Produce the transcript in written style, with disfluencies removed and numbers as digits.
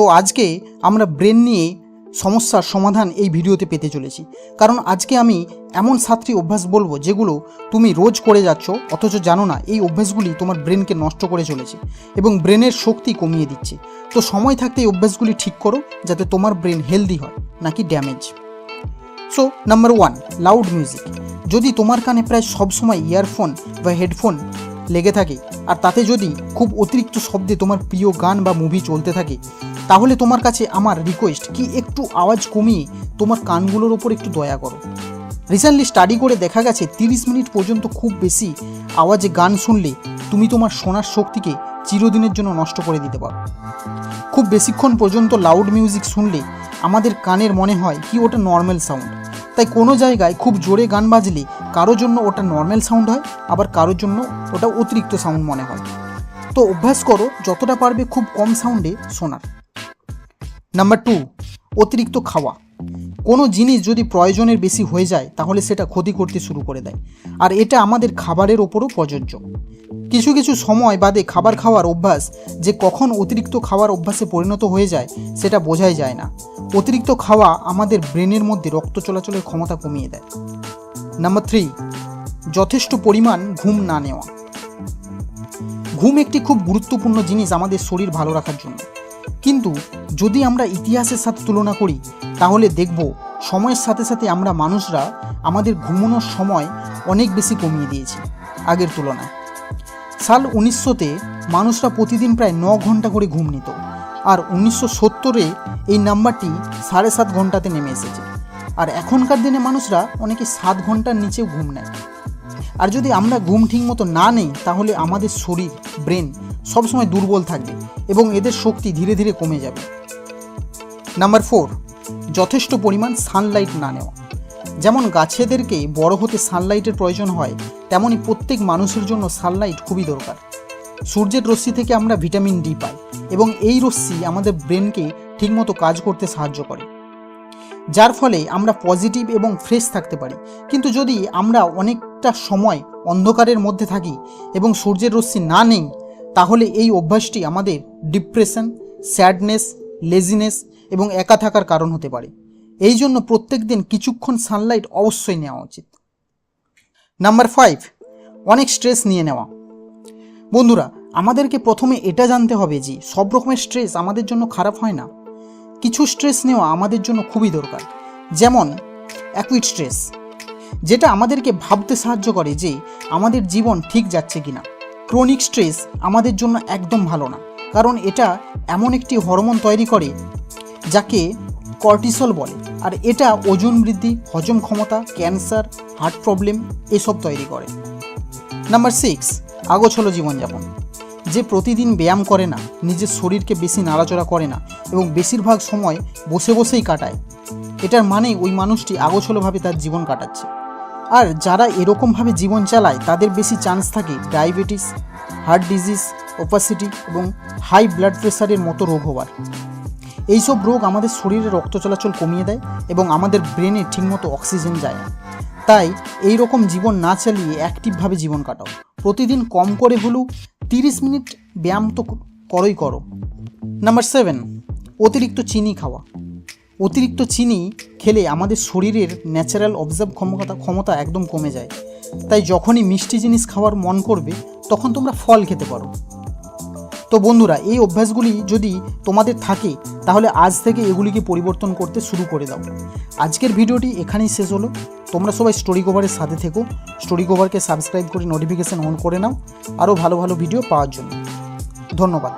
তো আজকে আমরা ব্রেন নিয়ে সমস্যার সমাধান এই ভিডিওতে পেতে চলেছি, কারণ আজকে আমি এমন 7টি অভ্যাস বলবো যেগুলো তুমি রোজ করে যাচ্ছ অথচ জানো না এই অভ্যাসগুলি তোমার ব্রেনকে নষ্ট করে চলেছে এবং ব্রেনের শক্তি কমিয়ে দিচ্ছে। তো সময় থাকতে এই অভ্যাসগুলি ঠিক করো যাতে তোমার ব্রেন হেলদি হয় নাকি damage. So number 1, loud music. যদি তোমার কানে প্রায় সবসময় ইয়ারফোন বা হেডফোন লেগে থাকে আর তাতে যদি খুব অতিরিক্ত শব্দে তোমার প্রিয় গান বা মুভি চলতে থাকে, তাহলে তোমার কাছে আমার রিকোয়েস্ট কি একটু আওয়াজ কমিয়ে তোমার কানগুলোর ওপর একটু দয়া করো। রিসেন্টলি স্টাডি করে দেখা গেছে 30 মিনিট পর্যন্ত খুব বেশি আওয়াজে গান শুনলে তুমি তোমার শোনার শক্তিকে চিরদিনের জন্য নষ্ট করে দিতে পারো। খুব বেশিক্ষণ পর্যন্ত লাউড মিউজিক শুনলে আমাদের কানের মনে হয় কি ওটা নর্মাল সাউন্ড, তাই কোনো জায়গায় খুব জোরে গান বাজলে কারোর জন্য ওটা নর্মাল সাউন্ড হয়, আবার কারোর জন্য ওটা অতিরিক্ত সাউন্ড মনে হয়। তো অভ্যাস করো যতটা পারবে খুব কম সাউন্ডে শোনার। নাম্বার 2, অতিরিক্ত খাওয়া। কোনো জিনিস যদি প্রয়োজনের বেশি হয়ে যায় তাহলে সেটা ক্ষতি করতে শুরু করে দেয়, আর এটা আমাদের খাবারের ওপরও প্রযোজ্য। কিছু কিছু সময় বাদে খাবার খাওয়ার অভ্যাস যে কখন অতিরিক্ত খাওয়ার অভ্যাসে পরিণত হয়ে যায় সেটা বোঝাই যায় না। অতিরিক্ত খাওয়া আমাদের ব্রেনের মধ্যে রক্ত চলাচলের ক্ষমতা কমিয়ে দেয়। নাম্বার 3, যথেষ্ট পরিমাণ ঘুম না নেওয়া। ঘুম একটি খুব গুরুত্বপূর্ণ জিনিস আমাদের শরীর ভালো রাখার জন্য, কিন্তু যদি আমরা ইতিহাসের সাথে তুলনা করি তাহলে দেখব সময়ের সাথে সাথে আমরা মানুষরা আমাদের ঘুমানোর সময় অনেক বেশি কমিয়ে দিয়েছি আগের তুলনায়। সাল 1900-তে মানুষরা প্রতিদিন প্রায় 9 ঘন্টা করে ঘুম নিত, আর 1970-এ এই নাম্বারটি 7.5 ঘন্টাতে নেমে এসেছে। আর এখনকার দিনে মানুষরা অনেকে 7 ঘন্টার নিচেও ঘুম নেয়। আর যদি আমরা ঘুম ঠিক মতো না নেই তাহলে আমাদের শরীর, ব্রেন সবসময় দুর্বল থাকবে এবং এদের শক্তি ধীরে ধীরে কমে যাবে। নাম্বার 4, যথেষ্ট পরিমাণ সানলাইট না নেওয়া। যেমন গাছেদেরকে বড় হতে সানলাইটের প্রয়োজন হয়, তেমনই প্রত্যেক মানুষের জন্য সানলাইট খুবই দরকার। সূর্যের রশ্মি থেকে আমরা ভিটামিন ডি পাই এবং এই রশ্মি আমাদের ব্রেনকে ঠিকমতো কাজ করতে সাহায্য করে, যার ফলে আমরা পজিটিভ এবং ফ্রেশ থাকতে পারি। কিন্তু যদি আমরা অনেকটা সময় অন্ধকারের মধ্যে থাকি এবং সূর্যের রশ্মি না নেই, তাহলে এই অভ্যাসটি আমাদের ডিপ্রেশন, স্যাডনেস, লেজিনেস এবং একা থাকার কারণ হতে পারে। এই জন্য প্রত্যেক দিন কিছুক্ষণ সানলাইট অবশ্যই নেওয়া উচিত। নাম্বার 5, অনেক স্ট্রেস নিয়ে নেওয়া। বন্ধুরা, আমাদেরকে প্রথমে এটা জানতে হবে যে সব রকমের স্ট্রেস আমাদের জন্য খারাপ হয় না। কিছু স্ট্রেস নেওয়া আমাদের জন্য খুবই দরকার, যেমন অ্যাকুইট স্ট্রেস, যেটা আমাদেরকে ভাবতে সাহায্য করে যে আমাদের জীবন ঠিক যাচ্ছে কিনা। ক্রনিক স্ট্রেস আমাদের জন্য একদম ভালো না, কারণ এটা এমন একটি হরমোন তৈরি করে যাকে কর্টিসল বলে, আর এটা ওজন বৃদ্ধি, হজম ক্ষমতা, ক্যান্সার, হার্ট প্রবলেম এসব তৈরি করে। নাম্বার 6, আগোছালো জীবনযাপন। যে প্রতিদিন ব্যায়াম করে না, নিজের শরীরকে বেশি নাড়াচড়া করে না এবং বেশিরভাগ সময় বসে বসেই কাটায়, এটার মানে ওই মানুষটি আগোছালোভাবে তার জীবন কাটাচ্ছে। আর যারা এরকমভাবে জীবন চালায় তাদের বেশি চান্স থাকে ডায়াবেটিস, হার্ট ডিজিজ, ওপাসিটি এবং হাই ব্লাড প্রেশারের মতো রোগ হওয়ার। এইসব রোগ আমাদের শরীরে রক্ত চলাচল কমিয়ে দেয় এবং আমাদের ব্রেনে ঠিকমতো অক্সিজেন যায় না। তাই এই রকম জীবন না চালিয়ে অ্যাক্টিভভাবে জীবন কাটাও। প্রতিদিন কম করে হলেও 30 মিনিট ব্যায়াম তো করো। নাম্বার 7, অতিরিক্ত চিনি খাওয়া। অতিরিক্ত চিনি খেলে আমাদের শরীরের ন্যাচারাল অবজার্ভ ক্ষমতা একদম কমে যায়। তাই যখনই মিষ্টি জিনিস খাওয়ার মন করবে তখন তোমরা ফল খেতে পারো। তো বন্ধুরা, এই অভ্যাসগুলি যদি তোমাদের থাকে তাহলে আজ থেকে এগুলিকে পরিবর্তন করতে শুরু করে দাও। আজকের ভিডিওটি এখানেই শেষ হলো। তোমরা সবাই স্টোরি কভারের সাথে থেকো, স্টোরি কভারকে সাবস্ক্রাইব করে নোটিফিকেশান অন করে নাও আরও ভালো ভালো ভিডিও পাওয়ার জন্য। ধন্যবাদ।